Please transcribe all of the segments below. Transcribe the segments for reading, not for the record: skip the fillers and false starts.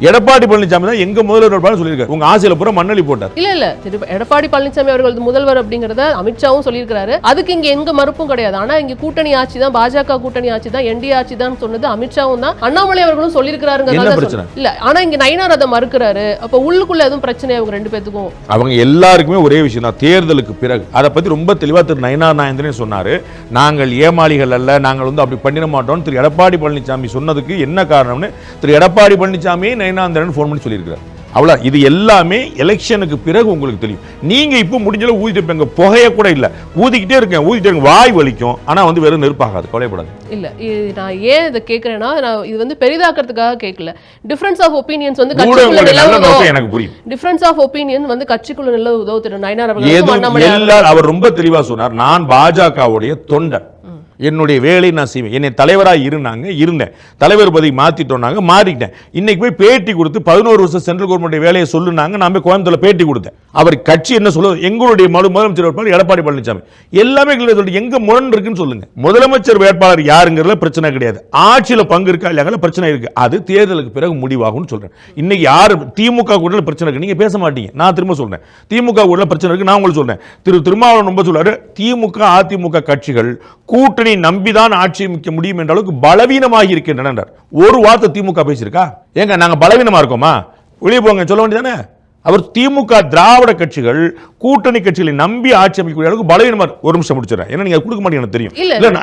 எடப்பாடி பழனிசாமி தான் எங்க முதல்வர் சொல்லியிருக்காரு. உங்க ஆசையில பூரா மண்ணலி போட்டார். இல்ல எடப்பாடி பழனிசாமி அவர்கள் முதல்வர் அப்படிங்கறத அமித்ஷாவும் சொல்லியிருக்காரு. அதுக்கு இங்க எங்க மறுப்பும் கிடையாது. ஆனா இங்க கூட்டணி ஆட்சி தான், பாஜக கூட்டணி ஆட்சி தான், என்டிஏ ஆட்சி தான் சொன்னது அமித்ஷாவும் தான், அண்ணாமலை அவர்களும் சொல்லியிருக்காருங்க. இல்ல ஆனா இங்க நயினார் அதை மறுக்கிறாரு. அப்ப உள்ளுக்குள்ள எதுவும் பிரச்சனை அவங்க ரெண்டு பேத்துக்கும்? அவங்க எல்லாருக்குமே ஒரே விஷயம் தான், தேர்தலுக்கு பிறகு அதை பத்தி ரொம்ப தெளிவா திரு நயினார் நாகேந்திரன் சொன்னாரு. நாங்கள் ஏமாளிகள் அல்ல, நாங்கள் அப்படி பண்ணிட மாட்டோம். திரு எடப்பாடி பழனிசாமி சொன்னதுக்கு என்ன காரணம்னு திரு எடப்பாடி பழனிசாமி நயினாந்தரன் போன் பண்ணி சொல்லியிருக்கிறார். அவ்வளவு. இது எல்லாமே எலெக்ஷனுக்கு பிறகு உங்களுக்கு தெரியும். நீங்க இப்ப முடிஞ்சல ஊதிட்டு புகைய கூட இல்ல, ஊதிக்கிட்டே இருக்கேன், வாய் வலிக்கும், ஆனா வெறும் நெருப்பாகாது, கவலைப்படாது. இல்ல நான் ஏன் இதை கேட்கிறேன்னா, நான் இது பெரிதாக்கிறதுக்காக கேட்கல. டிஃபரன்ஸ் ஆஃப் ஒப்பீனியன்ஸ் எனக்கு புரியும். டிஃபரன்ஸ் ஆஃப் ஒப்பீனியன் கட்சிக்குள்ள நிலவுதோ திரு நயினார் அவர்கள் அவர் ரொம்ப தெளிவா சொன்னார். நான் பாஜகவுடைய தொண்டன், என்னுடைய வேலை நான் செய்வேன். என்னை தலைவராக இருந்தேன், தலைவர் பதவி மாத்திட்டோம், மாறிட்டேன். இன்னைக்கு போய் பேட்டி கொடுத்து 11 வருஷம் சென்ட்ரல் கவர்மெண்ட் வேலையை சொல்லுனாங்க. நான் போய் கோயம்புத்தூர்ல பேட்டி கொடுத்தேன். அவர் கட்சி என்ன சொல்லுவது, எங்களுடைய முதலமைச்சர் வேட்பாளர் எடப்பாடி பழனிசாமி, எல்லாமே எங்க முரண் இருக்குன்னு சொல்லுங்க. முதலமைச்சர் வேட்பாளர் யாருங்கிறதுல பிரச்சனை கிடையாது, ஆட்சியில பங்கு இருக்கா இல்லையா பிரச்சனை இருக்கு. அது தேர்தலுக்கு பிறகு முடிவாகும் சொல்றேன். இன்னைக்கு யாரு திமுக கூட பிரச்சனை இருக்கு, நீங்க பேச மாட்டீங்க. நான் திரும்ப சொல்றேன், திமுக கூட பிரச்சனை இருக்கு. நான் உங்களுக்கு சொல்றேன், திருமாவளவன் ரொம்ப சொல்றாரு, திமுக அதிமுக கட்சிகள் கூட்டணி நம்பிதான் ஆட்சி அமைக்க முடியும் என்ற அளவுக்கு பலவீனமாகி இருக்கின்றன. ஒரு வார்த்தை திமுக பேசியிருக்கா? ஏங்க நாங்க பலவீனமா இருக்கோமா? வெளியே போங்க சொல்ல வேண்டியதானே. அவர் திமுக திராவிட கட்சிகள் கூட்டணி கட்சிகளை நம்பி ஆட்சி அமைக்கக்கூடிய அளவுக்கு பலவீனமா. ஒரு நிமிஷம் முடிச்சிடறேன், ஏன்னா நீங்க கொடுக்க மாட்டீங்க எனக்கு தெரியும்.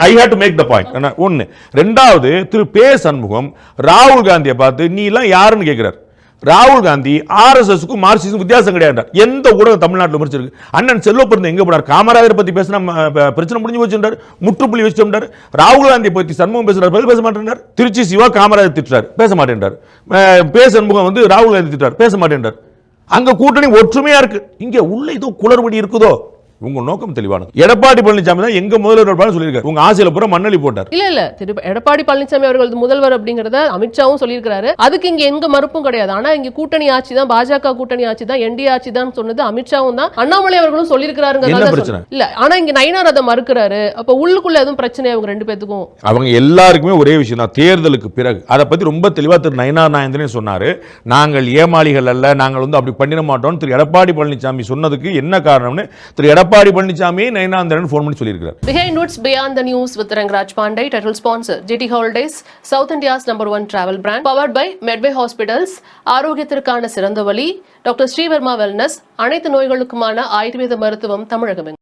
I have to make the point. ஒன்னு. ரெண்டாவது, திரு பே சண்முகம் ராகுல் காந்தியை பார்த்து நீ எல்லாம் யாருன்னு கேட்கிறார். ராகுல் காந்தி ஆர்எஸ்எஸ்க்கும் மார்க்சிஸ்டும் வித்தியாசம் கிடையாது. எந்த ஊடகம் தமிழ்நாட்டில் முடிச்சிருக்கு? அண்ணன் செல்வப்பிறந்த எங்க போனார்? காமராஜரை பத்தி பேசினா பிரச்சனை முடிஞ்சு வச்சுட்டார், முற்றுப்புள்ளி வச்சுட்டார். ராகுல் காந்தியை பத்தி சண்முகம் பேசுறாரு, பேச மாட்டேன்றார். திருச்சி சிவா காமராஜர் திட்டார், பேச மாட்டேன்றார். பே சண்முகம் ராகுல் காந்தி திட்டார், பேச மாட்டேன்றார். அங்க கூட்டணி ஒற்றுமையா இருக்கு, இங்க உள்ள ஏதோ குளறுபடி இருக்குதோ. உங்க நோக்கம் தெளிவானது. எடப்பாடி பழனிசாமி தான் எங்க முதல்வர் சொல்லியிருக்காரு. உங்க ஆசையில பூரா மண்ணலி போட்டார். இல்ல எடப்பாடி பழனிசாமி அவர்கள் முதல்வர் அப்படிங்கறத அமித்ஷாவும் சொல்லியிருக்காரு. அதுக்கு இங்க எங்க மறுப்பும் கிடையாது. ஆனா இங்க கூட்டணி ஆட்சி தான், பாஜக கூட்டணி ஆட்சி தான், என்டிஏ ஆட்சி தான் சொன்னது அமித்ஷாவும் தான், அண்ணாமலை அவர்களும் சொல்லியிருக்காருங்க. இல்ல ஆனா இங்க நயினார் அதை மறுக்கிறாரு. அப்ப உள்ளுக்குள்ள எதுவும் பிரச்சனை அவங்க ரெண்டு பேத்துக்கும்? அவங்க எல்லாருக்குமே ஒரே விஷயம் தான், தேர்தலுக்கு பிறகு அதை பத்தி ரொம்ப தெளிவா திரு நயினார் நாகேந்திரன் சொன்னாரு. நாங்கள் ஏமாளிகள் அல்ல, நாங்கள் அப்படி பண்ணிட மாட்டோம். திரு எடப்பாடி பழனிசாமி சொன்னதுக்கு என்ன காரணம்னு திரு எடப்பாடி பழனிசாமி நயினாந்தரன் போன் பண்ணி சொல்லியிருக்கார். Behind Woods Beyond the News with Rangraj Pandey, title sponsor GT Holidays, South India's #1 travel brand, powered by Medway Hospitals, ஆரோக்கியத்திற்கான சிறந்த வழி, டாக்டர் ஸ்ரீவர்மா வெல்னஸ், அனைத்து நோய்களுக்குமான ஆயுர்வேத மருத்துவம் தமிழகம்.